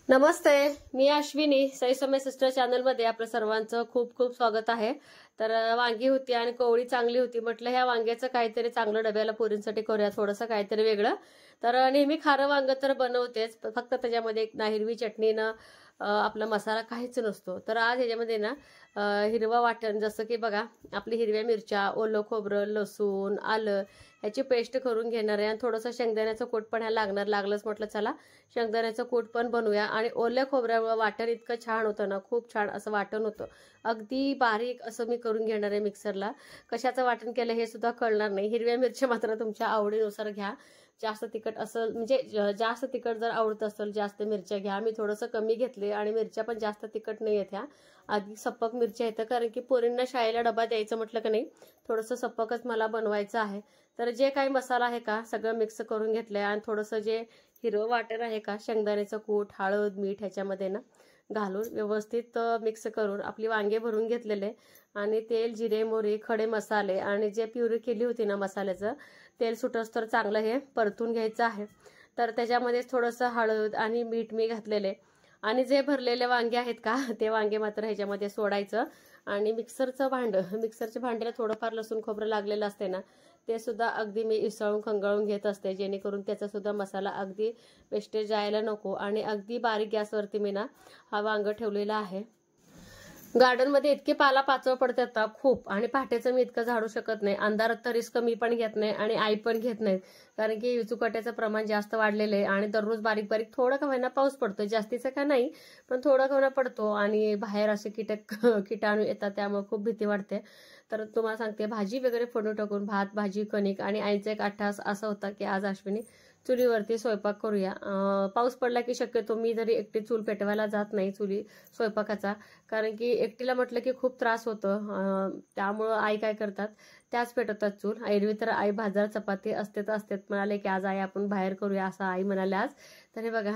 नमस्ते, मी अश्विनी साई समय sister channel मध्ये आपल्या सर्वांचं खूप खूप स्वागत आहे। तर वांगी होती आणि कोवळी चांगली होती, म्हटलं ह्या वांग्याचं काहीतरी चांगलं डब्याला पोरींसाठी करूया, थोडंसं काहीतरी वेगळं। तर नेहमी खारं वांग तर बनवतेच, फक्त त्याच्यामध्ये एक ना हिरवी चटणी ना आपला मसाला काहीच नसतो। तर आज ह्याच्यामध्ये ना हिरवा वाटण, जसं की बघा आपली हिरव्या मिरच्या, ओलं खोबरं, लसूण, आलं ह्याची पेस्ट करून घेणार आहे आणि थोडंसं शेंगदाण्याचं कूट पण ह्या लागलंच म्हटलं चला शेंगदाण्याचं कूट पण बनवूया। आणि ओल्या खोबऱ्यामुळे वाटण इतकं छान होतं ना, खूप छान असं वाटण होतं, अगदी बारीक असं मी करून घेणार आहे मिक्सरला। कशाचं वाटण केलं हे सुद्धा कळणार नाही। हिरव्या मिरच्या मात्र तुमच्या आवडीनुसार घ्या, जास्त तिखट असेल म्हणजे जास्त तिखट जर आवडत असेल जास्त मिरच्या घ्या, मी थोडंसं कमी घेतले आणि मिरच्या पण जास्त तिखट नाही आहेत ह्या, आधी सप्पक मिरच्या आहेत, कारण की पोरींना शाळेला डबा द्यायचं म्हटलं की नाही थोडंसं सप्पकच मला बनवायचं आहे। तर जे काही मसाला आहे का सगळं मिक्स करून घेतलंय आणि थोडंसं जे हिरवं वाटण आहे का शेंगदाण्याचं कूट, हळद, मीठ ह्याच्यामध्ये ना घालून व्यवस्थित मिक्स करून आपली वांगे भरून घेतलेले आणि तेल, जिरे, मोहरी, खडे मसाले आणि जे प्युरी केली होती ना मसाल्याचं तेल सुटस तर चांगलं हे परतून घ्यायचं आहे। तर त्याच्यामध्ये थोडंसं हळद आणि मीठ मी घातलेले आणि जे भरलेले वांगे आहेत का ते वांगे मात्र ह्याच्यामध्ये सोडायचं आणि मिक्सरच्या भांड्याला थोडंफार लसूण खोबरं लागलेलं असते ना ते सुद्धा अगदी मी इसळून खंगाळून घेत असते, जेणेकरून त्याचा सुद्धा मसाला अगदी वेस्टेज जायला नको। आणि अगदी बारीक गॅसवरती मी ना हा वांग ठेवलेला आहे। गार्डन मध्ये इतके पाला पाचव पडतात ना खूप, आणि पहाटेचं मी इतकं झाडू शकत नाही, अंधारात तर रिस्क मी पण घेत नाही आणि आई पण घेत नाही, कारण की विचुकाट्याचं प्रमाण जास्त वाढलेलं आहे आणि दररोज बारीक बारीक थोडं का होईना पाऊस पडतो, जास्तीचं का नाही पण थोडं का होईना पडतो आणि बाहेर असे किटाणू येतात, त्यामुळे खूप भीती वाटते। तर तुम्हाला सांगते भाजी वगैरे फोडून टाकून भात, भाजी, कणिक आणि आईचा एक अट्टास असा होता की आज अश्विनी चुलीवरती स्वयंपाक करूया। पाऊस पडला की शक्यतो मी जरी एकटी चूल पेटवायला जात नाही चुली स्वयंपाकाचा, कारण की एकटीला म्हटलं की खूप त्रास होतो, त्यामुळं आई काय करतात त्याच पेटवतात चूल। एरवी तर आई भाजार चपाती असतेच म्हणाले की आज आई आपण बाहेर करूया असं आई म्हणाले आज। तर हे बघा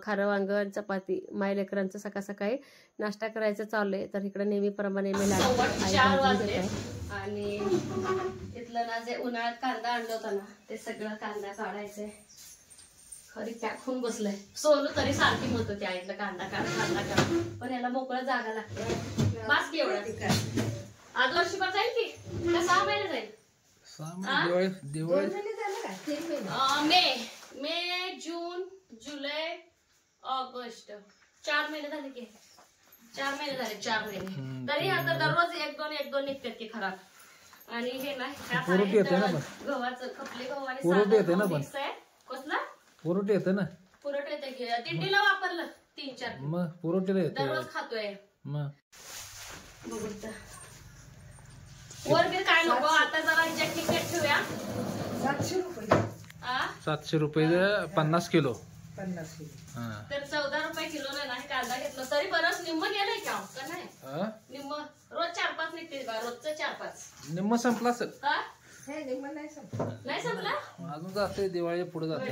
खारं वांग चपाती माय लेकरांचं सकाळ सकाळी नाश्ता करायचं चाललंय। तर इकडे नेहमीप्रमाणे मी आणि इथलं ना जे उन्हाळ्यात कांदा आणलं होता ना ते सगळं कांदा काढायचंय, खरी पॅकून बसलंय। सोनू तरी सारखी म्हणतो त्या इथलं कांदा काढ, पण याला मोकळं जागा लागते। बास की एवढा आज वर्षभर जाईल की 6 महिने जाईल? मे, जून, जुलै, ऑगस्ट 4 महिने झाले की 4 महिने झाले 4 महिने। तरी आता दररोज एक दोन निघतात की खराब। आणि हे ना गव्हाचं खपले गहू आणि मिक्स आहे। कसला पुरवठे येते ना, पुरवठे येते की दिंडीला वापरलं 3-4 मग पुरवठे येते दररोज खातोय। मग बघू वर बी काय नको, आता जरा तिकीट ठेवूया 700 रुपये 700 रुपये 50 किलो। तर 14 रुपये किलो नाही कांदा घेतला तरी बरंच निम्म गेलंय का नाही? निम्म रोज 4-5 निघते का? रोजचं 4-5 निम्म संपला असेल, नाही संपला अजून जाते दिवाळी पुढे जाते।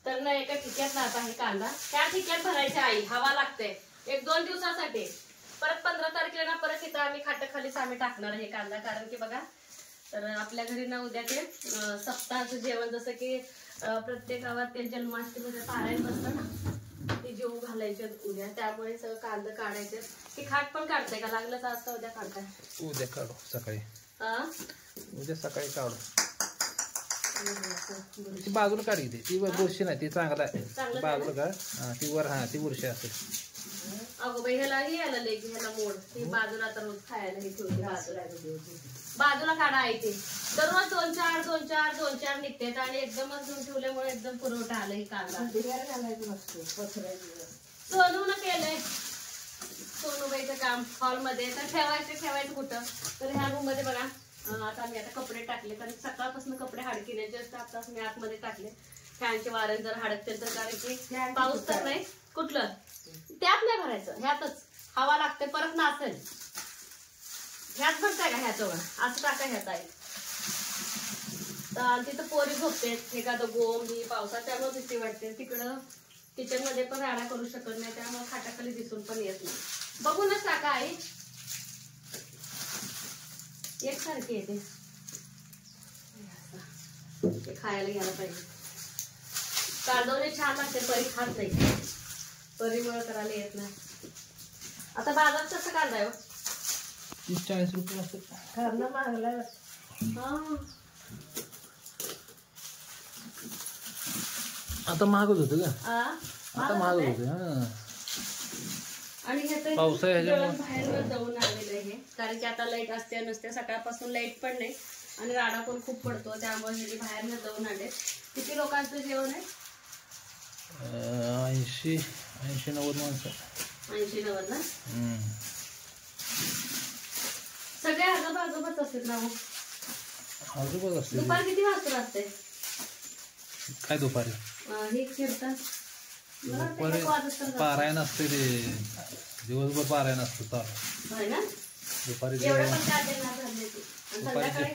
तर ना एका ठिक्यात ना आता हे कांदा त्या ठिक्यात भरायच्या आई, हवा लागते 1-2 दिवसासाठी। परत 15 तारखेला ना परत इथं आम्ही खाटाखालीच आम्ही टाकणार हे कांदा, कारण की बघा तर आपल्या घरी ना उद्या ते सप्ताहाचं जेवण, जसं की प्रत्येक गावात ते जन्माष्टमीचं पारायण बसतं ना ते जेवू घालायचे उद्या, त्यामुळे सगळं कांदा काढायचे। ती खाट पण काढते का लागलं तर आज उद्या काढताय? उद्या काढू सकाळी, उद्या सकाळी काढू। ती बाजूला काढी ती बुरशी नाही, ती चांगला आहे बाजूला काढ, ती वर ती बुरशी असेल। अगो बाई ह्याला लेगी ह्याला मोड, ही बाजूला तर रोज खायला हे ठेवते बाजूला काढा आहे ते दररोज 2-4 निघतात आणि एकदमच घेऊन ठेवल्यामुळे एकदम पुरवठा आला ही कांदा। सोनून केलंय सोनूबाईचं काम हॉलमध्ये, तर ठेवायचं कुठं, तर ह्या रूम मध्ये बघा आता मी आता कपडे टाकले, कारण सकाळपासून कपडे हाडकीने जस्ट आताच मी आतमध्ये टाकले। फॅनचे वारे जर हाडकतील तर, कारण की पाऊस तर नाही कुठलं त्यात नाही भरायचं, ह्यातच हवा लागते परत नासेल, ह्यात भरताय का ह्याचं असं टाका ह्यात आहे। तर तिथं पोरी झोपते एखादं गोम ही पावसात, त्यामुळे भीती वाटते। तिकडं किचन मध्ये पण राडा करू शकत नाही, त्यामुळे खाटाखाली दिसून पण येत नाही। बघूनच टाका आई, एकसारखी येते खायला घ्यायला पाहिजे। कांदवणे छान लागते, परी खात नाही। परिमळ करायला येत नाही. आता बाजारात कसं कांदा आहे 30-40 रुपये असतात. घरनं मागलं आता महागच होतं का? आता महागच आणि होतं. हा हे पावसाळ्याच्या बाहेर जाऊन आणलेलं आहे कारण की आता लाईट असते नसते. सकाळपासून लाईट पण नाही आणि राडा पण खूप पडतो त्यामुळे हे बाहेर जाऊन आले. किती लोकांचं जेवण आहे? 80-90 माणसं. 80-90 ना. सगळे आजोबाच असतात ना. आजोबाच असते. दुपारी किती वाजता असते? काय दुपारी? हे कीर्तन दुपारी पारायण असते ते. दिवसभर पारायण असतं चालू. होय ना. दुपारी एवढं पण काय देणार झाले ते. आणि संध्याकाळी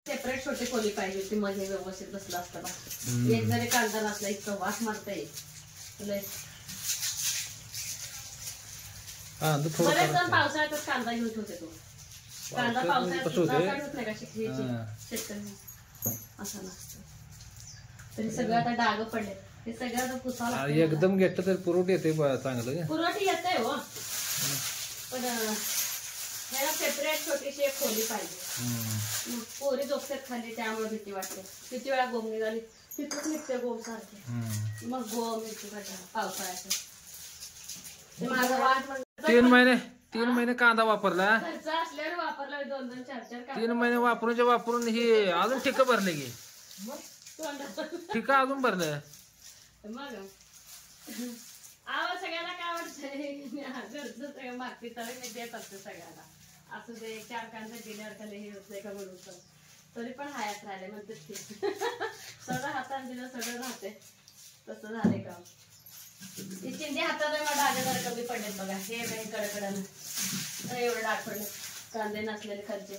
सेपरेट छोटी खोली पाहिजे होती. मध्ये व्यवस्थित बसला असता बा. एक जरी कांदा नसला इतका वास मारता येईल. बरेच जण पावसाळ्यातच कांदा घेऊन होते. तो कांदा पावसाळ्यात होत नाही का शेतकरी असं नसतं. तरी सगळं आता डाग पडले. हे सगळं आता पुसावं एकदम घेतलं तर पुरवठी येते चांगलं. पुरवठी येते हो पण ह्याला सेपरेट छोटीशी एक खोली पाहिजे. पोरी झोपतात खाली त्यामुळे भीती वाटते. किती वेळा गोम निघाली तिथूच निघते गोम सारखे. मग गोम येते पावसाळ्याचं. माझा वाट 3 महिने कांदा वापरला. खर्च असल्यावर वापरला 2-2, 4-4 3 महिने वापरून हे अजून ठिका भरले गे. ठिका अजून भरलं. मग आवाज सगळ्यांना काय वाटतंय घरचं सगळं मागते तर मी देत असते सगळ्यांना. असं ते 4 कांदा दिल्यावर त्याला हे होत नाही का म्हणून तरी पण हायात राहिले म्हणते सगळं हातात दिलं सगळं राहते. तसं झालंय का ती चिंदी हातात आहे. मला डाग जरा कमी पडलेत बघा. हे काही कडकडन एवढं डाग पडले कांदे नसलेले खालचे.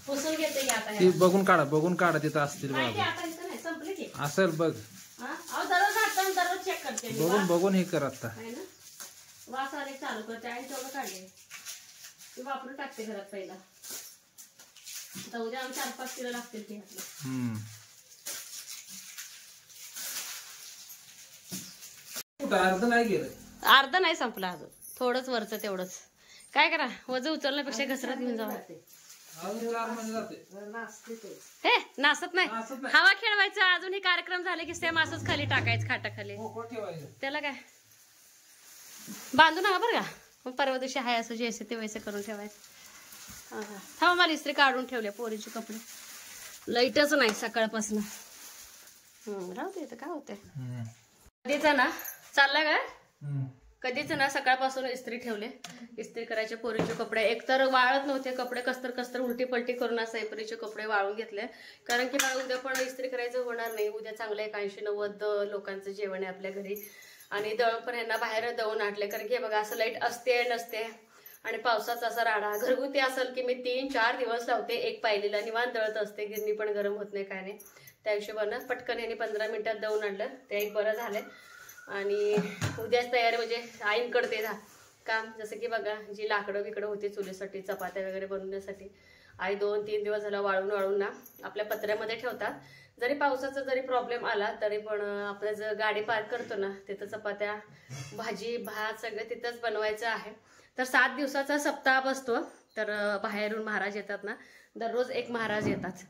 पुसून घेते की आता बघून काढा तिथं असतील संपले की असेल बघ. दररोज चेक करते. बघून हे कर आता. वास आले चालू करते आणि तेवढं काढले वापरून टाकते घरात पहिला. आता उद्या आम्ही 4-5 किलो लागतील ते अर्ध नाही गेलं. अर्ध नाही संपलं अजून. थोडंच वरचं तेवढंच. काय करा वजन उचलण्यापेक्षा घसरत घेऊन जावं. हे नाचत नाही. हवा खेळवायचं. अजून हे कार्यक्रम झाले की सेम असंच खाली टाकायचं खाटाखाली. त्याला काय बांधू नका बरं का. मग परवा दिवशी हाय असं जैसे ते वैसे करून ठेवायचं. थांबा मला इस्त्री काढून ठेवले पोरीचे कपडे. लाईटच नाही सकाळपासून. राहू दे काय होते. कधीच ना चाललाय काय कधीच ना सकाळपासून इस्त्री ठेवले. इस्त्री करायचे पोरीचे कपडे. एकतर वाळत नव्हते कपडे. कस्तर उलटी पलटी करून असं पोरीचे कपडे वाळून घेतले. कारण की मला उद्या पण इस्त्री करायचं होणार नाही. उद्या चांगलं 80-90 लोकांचं जेवण आहे आपल्या घरी. आणि दळण पण यांना बाहेर दळून आणले. कारण की बघा असं लाईट असते नसते आणि पावसाचा असा राडा. घरगुती असेल की मी 3-4 दिवस लावते. एक पायलीला निवांत दळत असते. गिरणी पण गरम होत नाही काय नाही. त्या हिशोबानं पटकन यांनी 15 मिनिटात दळून आणलं. ते एक बरं झालं. आणि उद्याच तयारी म्हणजे आईंकडे काम. जसं की बघा जी लाकडं बिकडं होती चुलीसाठी चपात्या वगैरे बनवण्यासाठी आई 2-3 दिवस झाला वाळून ना आपल्या पत्र्यामध्ये ठेवतात. जरी पावसाचा जरी प्रॉब्लेम आला तरी पण आपलं जर गाडी पार्क करतो ना तिथं चपात्या भाजी भात सगळं तिथंच बनवायचं आहे. तर 7 दिवसाचा सप्ताह बसतो. तर बाहेरून महाराज येतात ना. दररोज एक महाराज येतात.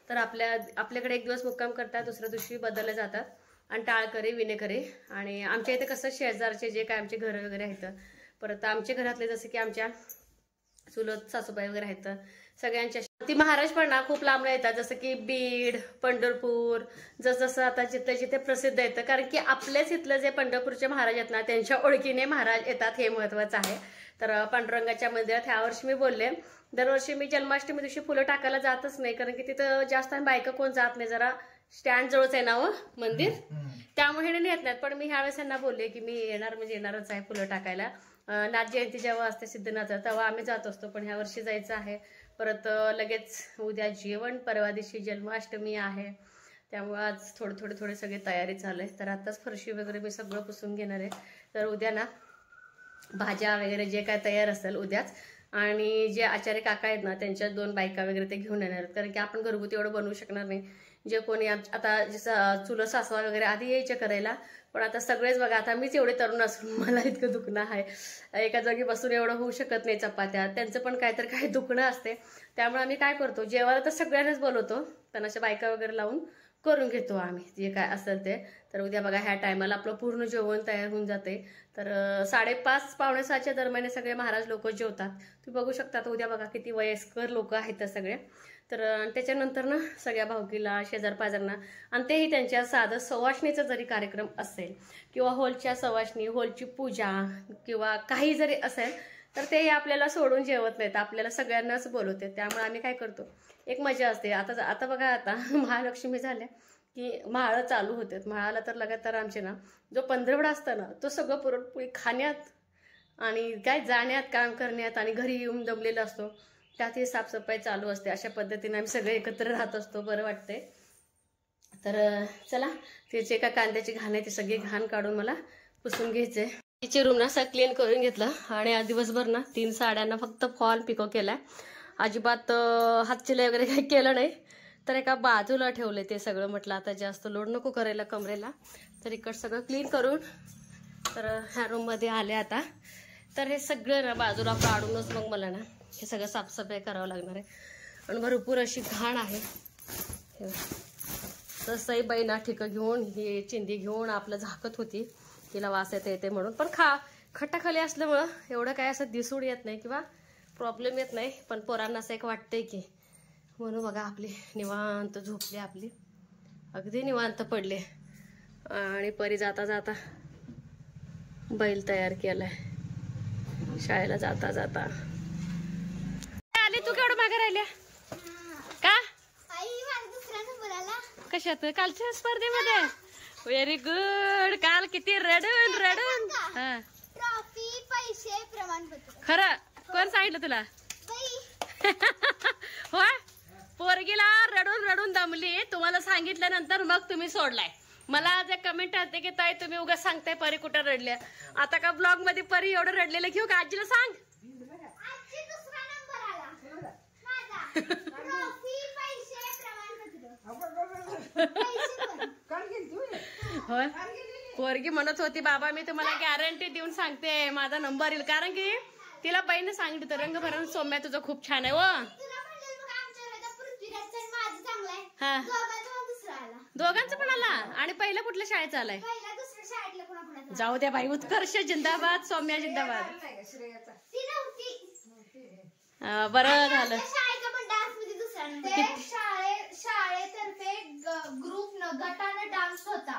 तर आपल्याकडे एक दिवस मुक्काम करतात. दुसऱ्या दिवशी बदलले जातात. आणि टाळकरी विनेकरी. आणि आमच्या इथे कसं शेजारचे जे काय आमचे घर वगैरे आहेत. परत आमच्या घरातले जसे की आमच्या चुलत सासूबाई वगैरे आहेत सगळ्यांच्या ती महाराज पण ना खूप लांब येतात. जसं की बीड पंढरपूर जसं आता जिथे प्रसिद्ध येतं. कारण की आपल्याच इथलं जे पंढरपूरचे महाराज आहेत ना त्यांच्या ओळखीने महाराज येतात हे महत्वाचं आहे. तर पांडुरंगाच्या मंदिरात ह्या वर्षी मी बोलले दरवर्षी मी जन्माष्टमी दिवशी फुलं टाकायला जातच नाही. कारण की तिथं जास्त बायका कोण जात नाही. जरा स्टँड जवळच आहे ना हो मंदिर, त्यामुळे हे नेत नाहीत. पण मी ह्यावेळेस यांना बोलले की मी येणार म्हणजे येणारच आहे फुलं टाकायला. नाथ जयंती जेव्हा असते सिद्धनाथ तेव्हा आम्ही जात असतो, पण ह्या वर्षी जायचं आहे. परत लगेच उद्या जेवण, परवा दिवशी जन्माष्टमी आहे, त्यामुळे आज थोडे सगळे तयारी चालू आहे. तर आताच फरशी वगैरे मी सगळं पुसून घेणार आहे. तर उद्या ना भाज्या वगैरे जे काय तयार असेल उद्याच, आणि जे आचार्य काका आहेत ना त्यांच्या 2 बायका वगैरे ते घेऊन येणार आहेत, कारण की आपण घरगुती एवढं बनवू शकणार नाही. जे कोणी आता जसं चुलं सासवा वगैरे आधी यायचे करायला, पण आता सगळेच बघा, आता मीच एवढे तरुण असून मला इतकं दुखणं आहे, एका जागी बसून एवढं होऊ शकत नाही चपात्या, त्यांचं पण काहीतरी काही दुखणं असते. त्यामुळे आम्ही काय करतो, जेवायला तर सगळ्यांनाच बोलवतो, पण अशा बायका वगैरे लावून करून घेतो आम्ही जे काय असेल ते. तर उद्या बघा ह्या टायमाला आपलं पूर्ण जेवण तयार होऊन जाते. तर 5:30 पावणे 6च्या दरम्यान सगळे महाराज लोक जेवतात. तुम्ही बघू शकता. तर उद्या बघा किती वयस्कर लोक आहेत सगळे. तर त्याच्यानंतर ना सगळ्या भावकीला, शेजार पाजारांना, आणि तेही त्यांच्या साधं सवाष्णीचा जरी कार्यक्रम असेल किंवा हॉलच्या सवाष्णी, हॉलची पूजा किंवा काही जरी असेल, तर तेही आपल्याला सोडून जेवत नाहीत, आपल्याला सगळ्यांनाच बोलवते. त्यामुळे आम्ही काय करतो, एक मजा असते. आता बघा, आता महालक्ष्मी झाल्या की म्हाळ चालू होते. म्हाळाला तर लगातार आमचे ना जो पंधरवडा असतं ना, तो सगळं पुरणपोळी खाण्यात आणि काय जाण्यात, काम करण्यात, आणि घरी येऊन दमलेला असतो, त्यात ही साफसफाई चालू असते. अशा पद्धतीने आम्ही सगळे एकत्र राहत असतो, बरं वाटते. तर चला, त्याचे का कांद्याची घाण आहे, ती सगळी घाण काढून मला पुसून घ्यायचे. तिचे रूम ना सगळं क्लीन करून घेतलं, आणि आज दिवसभर ना 3 साड्यांना फक्त फॉल पिको केलाय. अजिबात हातचिले वगैरे काही केलं नाही. तर एका बाजूला ठेवले ते सगळं. म्हटलं आता जास्त लोड नको करायला कमरेला, तर इकडं सगळं क्लीन करून तर ह्या रूममध्ये आले आता. तर हे सगळं ना बाजूला काढूनच मग मला ना हे सगळं साफसफाई करावं लागणार आहे. आणि भरपूर अशी घाण आहे. तसंही बाई ना ठिकं घेऊन, ही चिंदी घेऊन आपलं झाकत होती, तिला वास येते म्हणून. पण खटाखाली असल्यामुळं एवढं काय असं दिसून येत नाही किंवा प्रॉब्लेम येत नाही. पण पोरांना असं एक वाटतंय की, म्हणून बघा आपली निवांत झोपली, आपली अगदी निवांत पडले. आणि परी जाता जाता बैल तयार केलाय शाळेला जाता जाता. आली तू केवढं मागे राहिल्या का? कशात? कालच्या स्पर्धेमध्ये. Very good. काल किती रडून ट्रॉफी, पैसे, प्रमाणपत्र. खरं कोण सांगितलं तुला? होय, पोरगीला रडून दमली. तुम्हाला सांगितल्यानंतर मग तुम्ही सोडलाय. मला आज एक कमेंट आलते की ताई तुम्ही उगाच सांगताय परी कुठं रडल्या. आता का ब्लॉग मध्ये परी एवढं रडलेलं घेऊ का? आजीला सांग. आजची दुसरा नंबर आला माझा. ट्रॉफी, पैसे, प्रमाणपत्र. होय, पोरगी म्हणत होती बाबा मी तुम्हाला गॅरंटी देऊन सांगते माझा नंबर येईल, कारण की तिला बाईने सांगितलं तर रंगभरण सौम्या तुझं खूप छान आहे. हा, दोघांचं पण आला. आणि पहिला कुठल्या शाळेचा आलाय? जाऊ द्या बाई. उत्कर्ष जिंदाबाद, सौम्या जिंदाबाद. बरं झालं. शाळेतर्फे ग्रुप गटानं डान्स होता,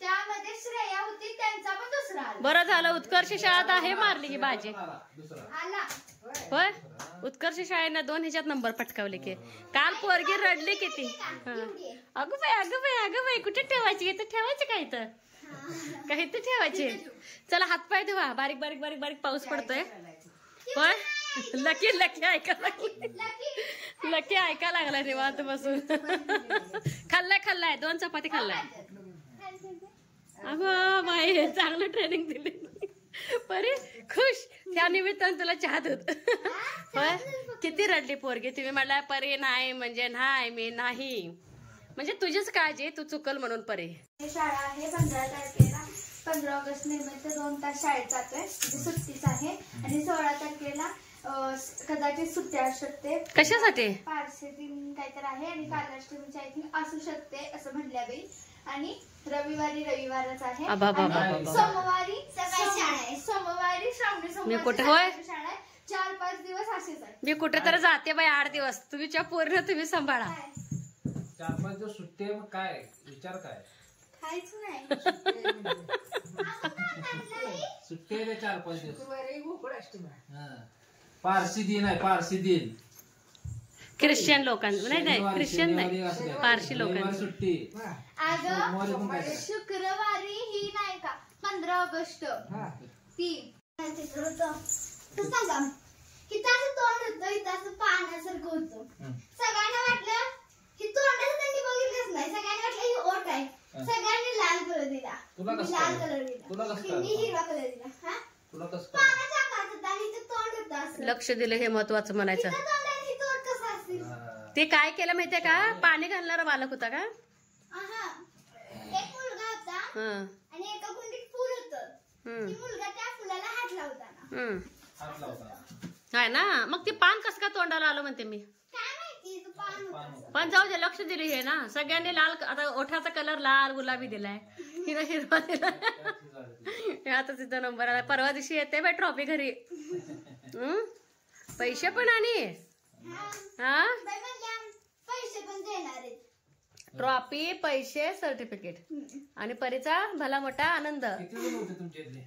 त्यामध्ये श्रेया होती, त्यांचा पण दुसरा आला. बरं झालं. उत्कर्ष शाळेत आहे मारली की बाजी आला. होय, उत्कर्ष शाळेनं 2 ह्याच्यात नंबर पटकावले की. काल पोरगी रडली किती. अगं बाई कुठे ठेवायची? इथं ठेवायचं का? इथं काही तर ठेवायची. चला हातपाय धुवा. बारीक पाऊस पडतोय. होय, लकी ऐकायला लागलाय निवांत बसून. खाल्लाय 2 चपाती खाल्लाय. अगं बाई, चांगलं ट्रेनिंग दिली परी. खुश. त्या निमित्तानं तुला चहा दूध. होय, किती रडली पोरगी. तुम्ही म्हणला परी नाही म्हणजे नाही, मी नाही म्हणजे तुझीच काळजी, तू चुकल म्हणून. परी शाळा आहे 15 तारखेला, 15 ऑगस्ट निमित्त 2 तास शाळेत जातोय, म्हणजे सुट्टीच आहे. आणि 16 तारखेला कदाचित सुट्टी असू शकते. कशासाठी? पारसे दिन काहीतरी आहे, आणि कालाष्टमीची आय थिंक असू शकते असं म्हणल्या बाई. आणि रविवारच आहे. सोमवारी श्रावणी सोमवारी शाळा आहे. 4-5 दिवस असेच आहे. मी कुठे तर जाते बाई 8 दिवस. तुमच्या पोरीनं तुम्ही सांभाळा. 4-5 दिवस सुट्टी आहे. मग काय विचार काय? काहीच नाही. सुट्टी आहे 4-5 दिवस. पारसी दिन आहे. पारसी दिन ख्रिश्चन लोकांचं नाही ख्रिश्चन नाही पारशी लोकांचं. सुट्टी अगं शुक्रवारी ही नाही का 15 ऑगस्ट ती तर सांगा हिथं असं तोंड होतं हिथं असं पाण्यासारखं होतं. सगळ्यांना वाटलं ही तोंडाचं त्यांनी बघितलंच नाही. सगळ्यांना वाटलं ही ओठ आहे. सगळ्यांनी लाल कलर दिला. तुला कसं लाल कळलं? कलर तुला दिला. कसं हिने कळलं? हिरवा कलर दिला. हा तुला कसं पाण्याच्या आकारात होता आणि हिचं तोंड होतं असं. लक्ष दिलं हे महत्वाचं म्हणायचं. हिचं तोंड आणि हिचं ओठ कसं असेल? ते काय केलं माहितीये का पाणी घालणारा बालक होता का. आहा. एक मुलगा होता हं, आणि एका कुंडीत फुल होतं. हं, ती मुलगा त्या फुलाला हात लावताना हं. हात लावता? आहे ना मग ते पान कसं का तोंडाला आलं म्हणते मी. काय माहिती तो पान होतं असं. पण जाऊ दे लक्ष दिले हे ना सगळ्यांनी लाल आता ओठाचा कलर लाल गुलाबी दिलाय हिनं हिरवा दिलाय. आता तिचा नंबर आला. परवा दिवशी येते बाई ट्रॉफी घरी. पैसे पण आणि हा बाई म्हणल्या, पैसे पण देणार आहेत. ट्रॉफी पैसे सर्टिफिकेट आणि परीचा भला मोठा आनंद. किती जण होते तुमच्या इथले?